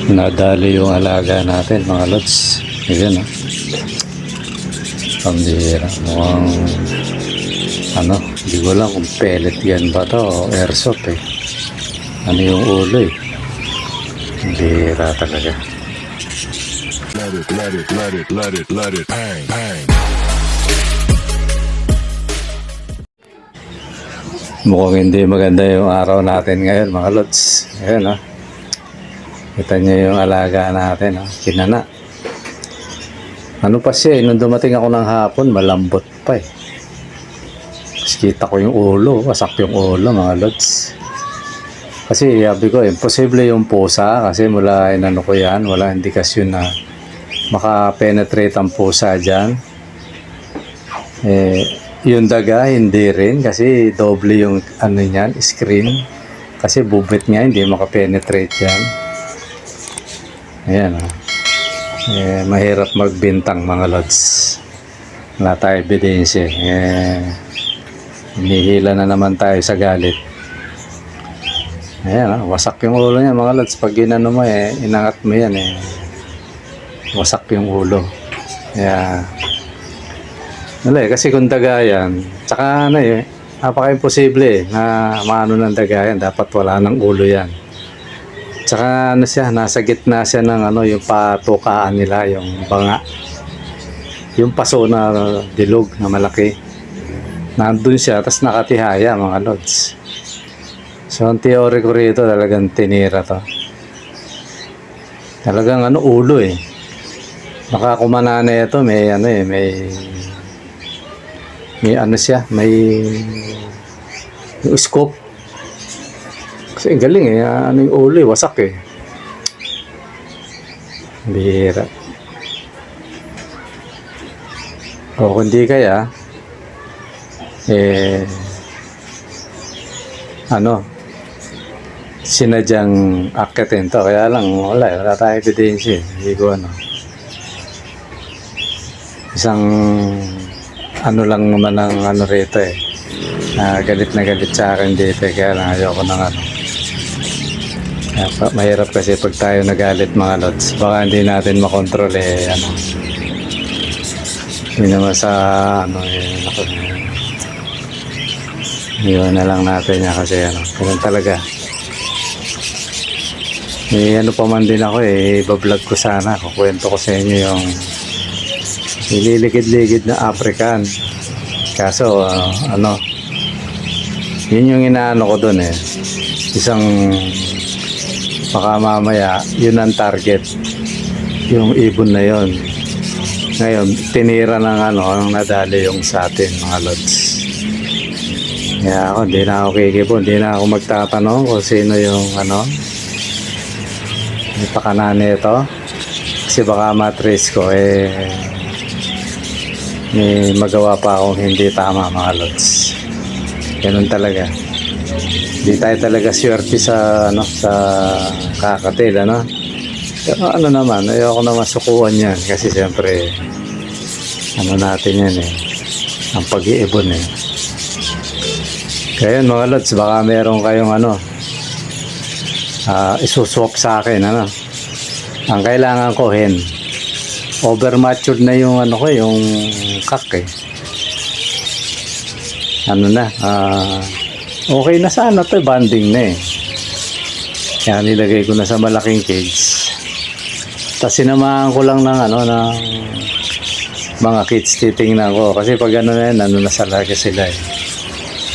Nadali yung alaga natin mga lods. Ayan, oh. Pambira. Mukhang hindi ko lang kung pellet yan ba to o airsoft eh. Ano yung ulo eh. Pambira talaga. Let it, bang, bang. Mukhang hindi maganda yung araw natin ngayon mga lods. Ayan, oh. Kita nyo yung alaga natin, oh. Kinana. Ano pa siya, nung dumating ako ng hapon, malambot pa eh. Tapos kita ko yung ulo, wasak yung ulo mga lods. Kasi sabi ko, imposible yung pusa kasi mula inano ko yan, wala indikasyon na makapenetrate ang pusa dyan. Yung daga, hindi rin kasi doble yung ano niyan, screen. Kasi bubit nga, hindi makapenetrate yan. Ayan, oh. Mahirap magbintang mga lods. Wala tayo ebidensya. Hinihila na naman tayo sa galit. Ayan, wasak yung ulo niya mga lods. Pag ginano mo inangat mo yan wasak yung ulo. Wala kasi kung daga yan, tsaka napaka-imposible na maano ng daga yan. Dapat wala ng ulo yan. Tsaka siya, nasa gitna siya ng yung patukaan nila, yung banga. Yung paso na dilog na malaki. Nandun siya, tapos nakatihaya mga lods. So ang theory ko rito, talagang tinira to. Talagang ulo eh. Nakakumana na ito, may siya, may scope. Kasi galing yung ulo wasak eh. Bihira. O kundi kaya sinadyang akitin to. Kaya lang wala tayong ebidensya. Hindi ko isang lang naman ang rito eh. Galit na galit sa akin dito kaya lang ayoko ng mahirap kasi pag tayo nagalit mga lods, baka hindi natin makontrol hindi naman sa iwan na lang natin yan kasi ganun talaga. Pa man din ako ibablog ko sana, kukwento ko sa inyo yung nililigid-ligid na African, kaso yun yung inaano ko dun isang baka mamaya yun ang target, yung ibon na yun. Ngayon tinira ng ang nadali yung sa atin mga lods. Kaya ako hindi na ako kikipon, hindi na ako magtatanong kung sino yung may pakanan nito kasi baka matrace ko may magawa pa akong hindi tama mga lods. Ganun talaga. Hindi tayo talaga swerte sa sa kakatil Pero naman, ayoko naman sukuan yan kasi siyempre natin yan ang pag-iibon Kaya yun mga lods, baka meron kayong isuswap sa akin ang kailangan ko hen. Over-matured na yung yung kak okay na sana to, banding na kaya nilagay ko na sa malaking cage, tapos sinamahan ko lang ng ng mga kids. Titingnan ko kasi pag na yan nasa lagi sila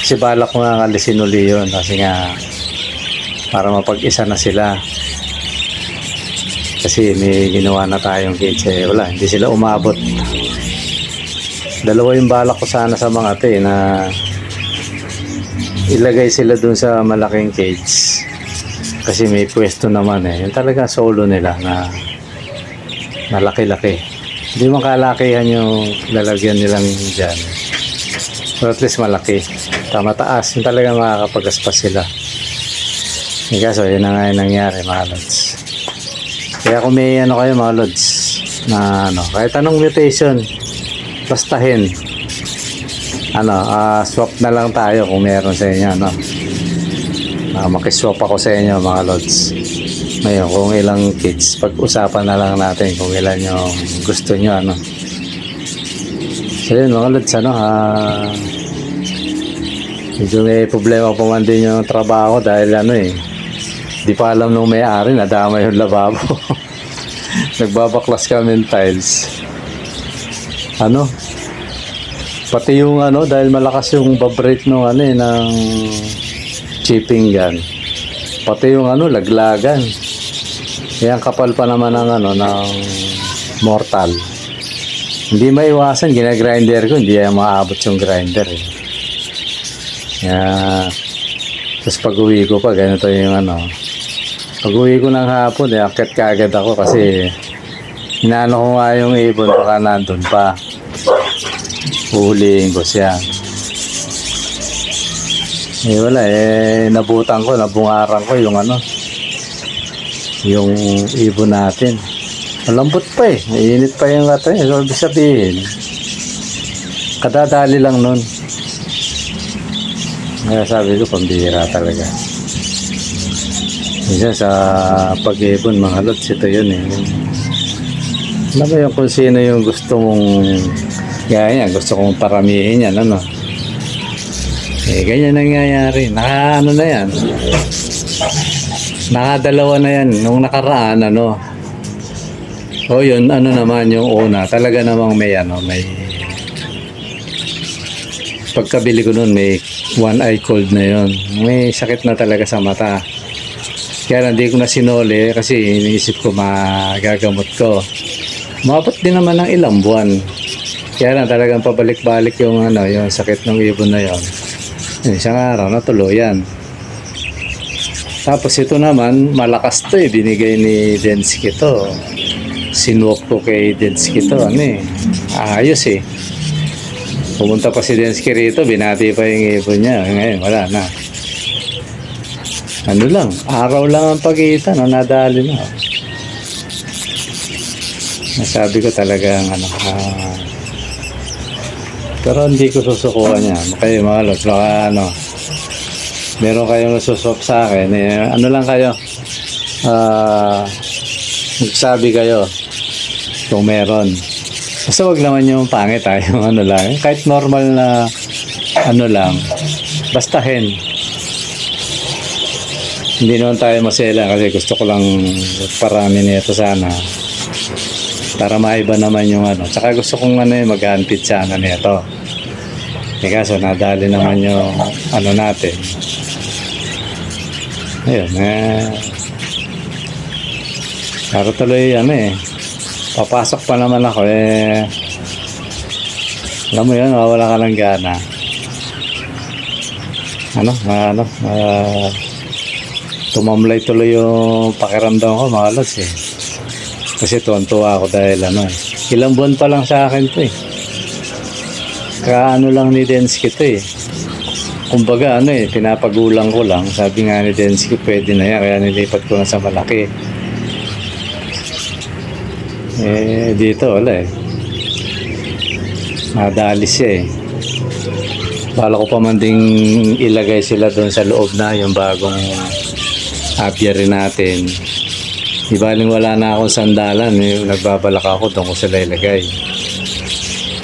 kasi balak ko nga alisin uli yun kasi nga para mapag-isa na sila kasi may ginawa na tayong cage wala, hindi sila umabot. Dalawa yung balak ko sana sa mga na ilagay sila dun sa malaking cage kasi may pwesto naman yung talaga solo nila na laki-laki. Hindi man kalakihan yung lalagyan nilang dyan, but at least malaki, mataas yung talaga makakapagaspas sila. Kaso yun na nga yung nangyari mga lods. Kaya kung may kayo mga lods na kahit anong mutation, bastahin swap na lang tayo kung meron sa inyo makiswap ako sa inyo mga lods. Ngayon, kung ilang kids, pag-usapan na lang natin kung ilan yung gusto nyo, ano. So yun, mga lods, ano, medyo may problema pa man din yung trabaho dahil ano eh, di pa alam nung may-ari, nadama yung lababo. Nagbabaklas kami ng tiles. Ano, pati yung ano, dahil malakas yung vibrate nung ano eh, ng chipping gun. Pati yung ano, laglagan. Yan, kapal pa naman ng ano, ng mortal. Hindi maiwasan, ginagrinder ko, hindi yan maabot yung grinder eh. Yan. Tapos pag uwi ko pa, ganito yung ano. Pag uwi ko ng hapon, akit kaagad ako kasi inaano ko nga yung ibon, baka nandun pa. Uhulihin ko siya. Eh wala eh, nabutan ko, nabungaran ko yung ano, yung ibon natin. Malambot pa eh, mainit pa yung ato eh. So, ibig sabihin, kadadali lang nun. Kaya sabi ko, pambihira talaga. Isa sa pag-ibon, mga lods, ito yun eh. Alam mo yung kung sino yung gusto mong gaya, gusto kong paramihin yan, ano. Eh, ganyan nangyayari. Ano na yan. Nakadalawa na yan. Nung nakaraan, ano. O yun, ano naman yung una. Talaga namang may, ano, may... Pagkabili ko nun, may one eye cold na yun. May sakit na talaga sa mata. Kaya hindi ko na sinole kasi iniisip ko magagamot ko. Umabot din naman ng ilang buwan. Kaya lang talagang pabalik-balik yung, ano, yung sakit ng ibon na yun. Isang araw na tuluyan. Tapos ito naman, malakas to eh. Binigay ni Densky to. Sinuwak ko kay Densky to. Ano eh. Ayos eh. Pumunta pa si Densky rito. Binati pa yung ibon niya. Ngayon, wala na. Ano lang. Araw lang ang pagitan. No? Nadali na. Nasabi ko talagang ano. Pero hindi ko susukuhan yan. Kayo mga lods. Baka ano. Meron kayong susok sa akin, eh, ano lang kayo, magsabi kayo kung meron. Basta wag naman yung pangit tayo, ano lang, kahit normal na, ano lang, basta hen. Hindi naman tayo masela kasi gusto ko lang parami nito sana. Para maiba naman yung ano. Tsaka gusto kong ano, mag-handpid sana nito. Eh kaso nadali naman yung ano natin. Ayun, pero tuloy ano eh, papasok pa naman ako eh, alam mo yun, wala ka ng gana. Tumamlay tuloy yung pakiramdam ko mga lods eh. Kasi tuwan-tuwa ako dahil ano eh, ilang buwan pa lang sa akin to eh. Kaano lang ni Densky to eh. Kumbaga ano eh, pinapagulang ko lang. Sabi nga ni Densky, pwede na yan. Kaya nilipat ko na sa malaki. Eh, dito wala eh. Nadali siya eh. Bala ko pa man ding ilagay sila doon sa loob na yung bagong apiary natin. Ibaling wala na akong sandalan eh. Nagbabalak ako doon ko sila ilagay.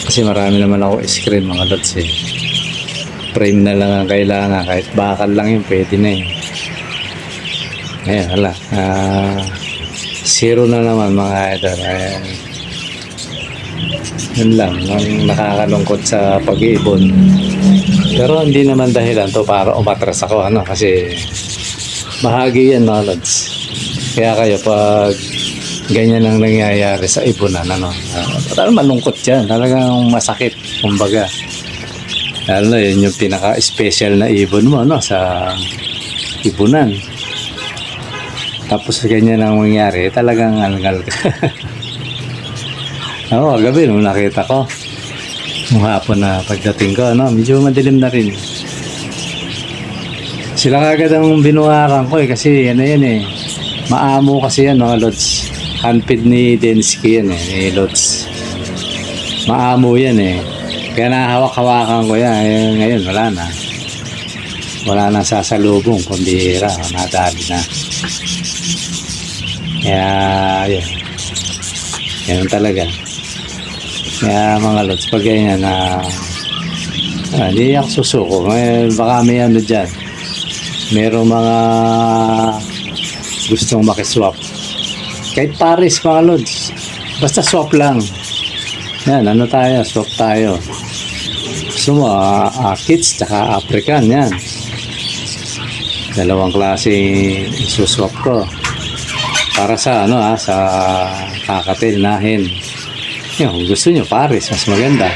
Kasi marami naman ako screen mga lods eh. Frame na lang ang kailangan. Kahit bakal lang yun, pwede na eh. Ayan, hala. Zero na naman mga idol. Ayan. Yun lang. Ang nakakalungkot sa pag-iibon. Pero hindi naman dahilan to para umatras ako. Ano? Kasi bahagi yan mga lods. Kaya kayo pag ganyan ang nangyayari sa ibonan, ano? Talagang malungkot yan. Talagang masakit. Kumbaga. Lalo yun yung pinaka-special na ibon mo, no, sa ibunan. Tapos ganyan ang mangyari, talagang algal ka. Oo, gabi nung nakita ko. Nung hapon na pagdating ko, no, medyo madilim na rin. Sila kagad ang binuharan ko eh, kasi ano yan eh. Maamo kasi yan, mga lods. Handpid ni Densky yan eh, ni lods. Maamo yan eh. Kaya nahawak-hawakan ko yan. Ngayon, wala na. Wala na sasalubong. Kumbihira. Nadali na. Kaya, yun. Ganun talaga. Kaya mga lods, pag ganyan na hindi ako susuko. Baka may ano dyan. Merong mga gustong makiswap. Kahit Paris mga lods. Basta swap lang. Yan, ano tayo? Swap tayo. Gusto mo, kids tsaka African, yan. Dalawang klase isuswap ko. Para sa ano sa kakatil nahin. Yan, kung gusto nyo, Paris, mas maganda.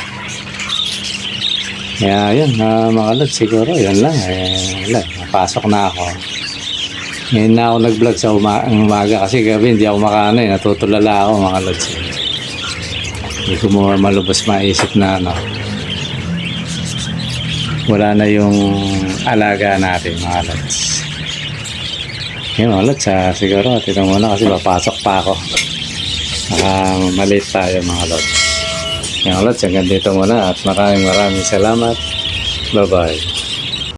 Kaya yun, mga lods, siguro, yun lang. Wala, napasok na ako. Ngayon na ako nag-vlog sa umaga kasi gabi hindi ako makaano natutulala ako mga lods. Hindi ko mo malubos maisip na ano. Wala na yung alaga natin mga lods. Yan mga lods, siguro ito muna kasi papasok pa ako. Maliit tayo mga lods. Yan mga lods, hanggang dito muna at maraming salamat. Bye bye.